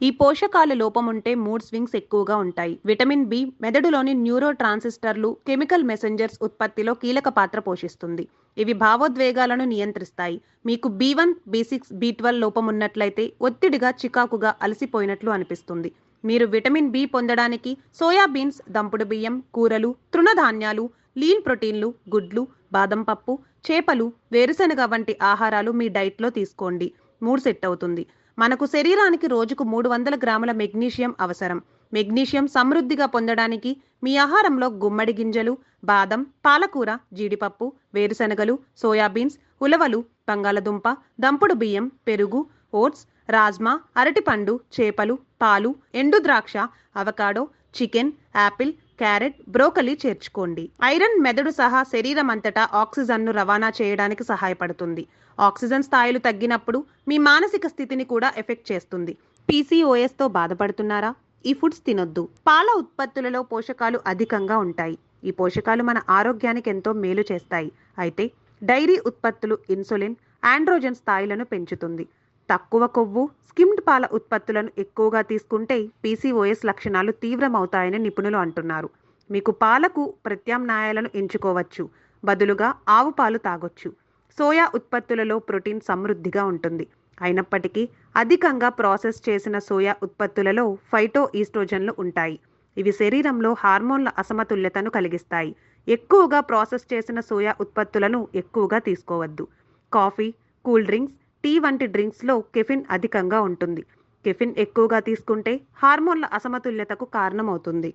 ఈ పోషకాల లోపం ఉంటే మూడ్ స్వింగ్స్ ఎక్కువగా ఉంటాయి. విటమిన్ బి మెదడులోని న్యూరో ట్రాన్సిస్టర్లు, కెమికల్ మెసెంజర్స్ ఉత్పత్తిలో కీలక పాత్ర పోషిస్తుంది. ఇవి భావోద్వేగాలను నియంత్రిస్తాయి. మీకు బి1, బి6, బి12 లోపం ఉన్నట్లయితే ఒత్తిడిగా, చికాకుగా, అలసిపోయినట్లు అనిపిస్తుంది. మీరు విటమిన్ బి పొందడానికి సోయాబీన్స్, దంపుడు బియ్యం, కూరలు, తృణధాన్యాలు, లీన్ ప్రోటీన్లు, గుడ్లు, బాదం పప్పు, చేపలు, వేరుశెనగ వంటి ఆహారాలు మీ డైట్లో తీసుకోండి. మూడ్ సెట్ అవుతుంది. మనకు శరీరానికి రోజుకు 300 గ్రాముల మెగ్నీషియం అవసరం. మెగ్నీషియం సమృద్ధిగా పొందడానికి మీ ఆహారంలో గుమ్మడి గింజలు, బాదం, పాలకూర, జీడిపప్పు, వేరుశెనగలు, సోయాబీన్స్, ఉలవలు, బంగాళదుంప, దంపుడు బియ్యం, పెరుగు, ఓట్స్, రాజ్మా, అరటిపండు, చేపలు, పాలు, ఎండు ద్రాక్ష, avocado, chicken, apple, carrot, broccoli చేర్చుకోండి. ఐరన్ మెదడు సహా శరీరం అంతటా ఆక్సిజన్ను రవాణా చేయడానికి సహాయపడుతుంది. ఆక్సిజన్ స్థాయిలు తగ్గినప్పుడు మీ మానసిక స్థితిని కూడా ఎఫెక్ట్ చేస్తుంది. పీసీఓఎస్తో బాధపడుతున్నారా? ఈ ఫుడ్స్ తినొద్దు. పాల ఉత్పత్తులలో పోషకాలు అధికంగా ఉంటాయి. ఈ పోషకాలు మన ఆరోగ్యానికి ఎంతో మేలు చేస్తాయి. అయితే డైరీ ఉత్పత్తులు ఇన్సులిన్, ఆండ్రోజన్ స్థాయిలను పెంచుతుంది. తక్కువ కొవ్వు, స్కిమ్డ్ పాల ఉత్పత్తులను ఎక్కువగా తీసుకుంటే పీసీఓఎస్ లక్షణాలు తీవ్రమవుతాయని నిపుణులు అంటున్నారు. మీకు పాలకు ప్రత్యామ్నాయాలను ఎంచుకోవచ్చు. బదులుగా ఆవు పాలు తాగొచ్చు. సోయా ఉత్పత్తులలో ప్రోటీన్ సమృద్ధిగా ఉంటుంది. అయినప్పటికీ అధికంగా ప్రాసెస్ చేసిన సోయా ఉత్పత్తులలో ఫైటో ఈస్ట్రోజన్లు ఉంటాయి. ఇవి శరీరంలో హార్మోన్ల అసమతుల్యతను కలిగిస్తాయి. ఎక్కువగా ప్రాసెస్ చేసిన సోయా ఉత్పత్తులను ఎక్కువగా తీసుకోవద్దు. కాఫీ, కూల్ డ్రింక్స్, టీ వంటి డ్రింక్స్లో కెఫిన్ అధికంగా ఉంటుంది. కెఫిన్ ఎక్కువగా తీసుకుంటే హార్మోన్ల అసమతుల్యతకు కారణమవుతుంది.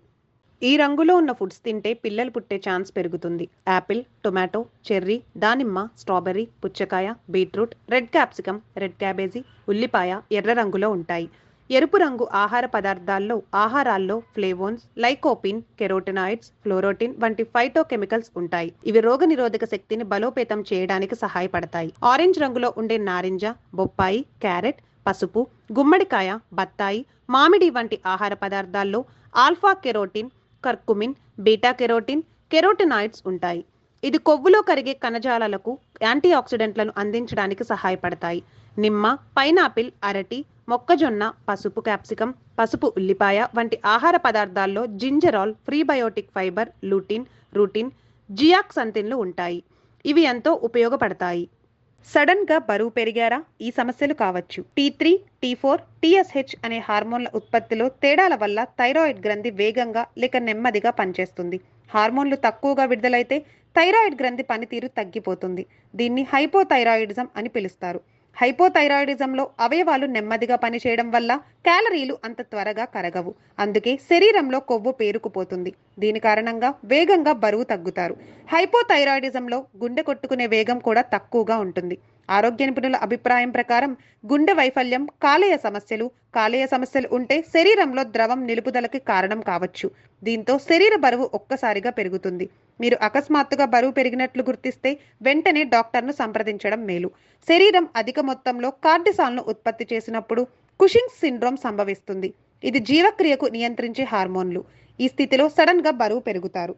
ఈ రంగులో ఉన్న ఫుడ్స్ తింటే పిల్లలు పుట్టే ఛాన్స్ పెరుగుతుంది. యాపిల్, టొమాటో, చెర్రీ, దానిమ్మ, స్ట్రాబెర్రీ, పుచ్చకాయ, beetroot, red capsicum, red cabbage, ఉల్లిపాయ ఎర్ర రంగులో ఉంటాయి. ఎరుపు రంగు ఆహార పదార్థాల్లో ఆహారాల్లో ఫ్లేవోన్స్, లైకోపిన్, కెరోటినాయిడ్స్, ఫ్లోరోటిన్ వంటి ఫైటో కెమికల్స్ ఉంటాయి. ఇవి రోగనిరోధక శక్తిని బలోపేతం చేయడానికి సహాయపడతాయి. ఆరెంజ్ రంగులో ఉండే నారింజ, బొప్పాయి, క్యారెట్, పసుపు, గుమ్మడికాయ, బత్తాయి, మామిడి వంటి ఆహార పదార్థాల్లో alpha carotene, curcumin, beta carotene, carotenoids ఉంటాయి. ఇది కొవ్వులో కరిగే కణజాలాలకు యాంటీ ఆక్సిడెంట్లను అందించడానికి సహాయపడతాయి. నిమ్మ, పైనాపిల్, అరటి, మొక్కజొన్న, పసుపు క్యాప్సికం, పసుపు ఉల్లిపాయ వంటి ఆహార పదార్థాల్లో జింజరాల్, ప్రీబయోటిక్ ఫైబర్, లూటిన్, రూటిన్, జియాక్సంతిన్లు ఉంటాయి. ఇవి ఎంతో ఉపయోగపడతాయి. సడన్ గా బరువు పెరిగారా? ఈ సమస్యలు కావచ్చు. T3, T4, TSH అనే హార్మోన్ల ఉత్పత్తిలో తేడాల వల్ల థైరాయిడ్ గ్రంథి వేగంగా లేక నెమ్మదిగా పనిచేస్తుంది. హార్మోన్లు తక్కువగా విడుదలైతే థైరాయిడ్ గ్రంథి పనితీరు తగ్గిపోతుంది. దీన్ని హైపోథైరాయిడిజం అని పిలుస్తారు. హైపోథైరాయిడిజంలో అవయవాలు నెమ్మదిగా పనిచేయడం వల్ల క్యాలరీలు అంత త్వరగా కరగవు. అందుకే శరీరంలో కొవ్వు పేరుకుపోతుంది. దీని కారణంగా వేగంగా బరువు తగ్గుతారు. హైపోథైరాయిడిజంలో గుండె కొట్టుకునే వేగం కూడా తక్కువగా ఉంటుంది. ఆరోగ్య నిపుణుల అభిప్రాయం ప్రకారం గుండె వైఫల్యం, కాలేయ సమస్యలు ఉంటే శరీరంలో ద్రవం నిలుపుదలకి కారణం కావచ్చు. దీంతో శరీర బరువు ఒక్కసారిగా పెరుగుతుంది. మీరు అకస్మాత్తుగా బరువు పెరిగినట్లు గుర్తిస్తే వెంటనే డాక్టర్ను సంప్రదించడం మేలు. శరీరం అధిక మొత్తంలో కార్టిసాల్ను ఉత్పత్తి చేసినప్పుడు కుషింగ్స్ సిండ్రోమ్ సంభవిస్తుంది. ఇది జీవక్రియకు నియంత్రించే హార్మోన్లు. ఈ స్థితిలో సడన్ గా బరువు పెరుగుతారు.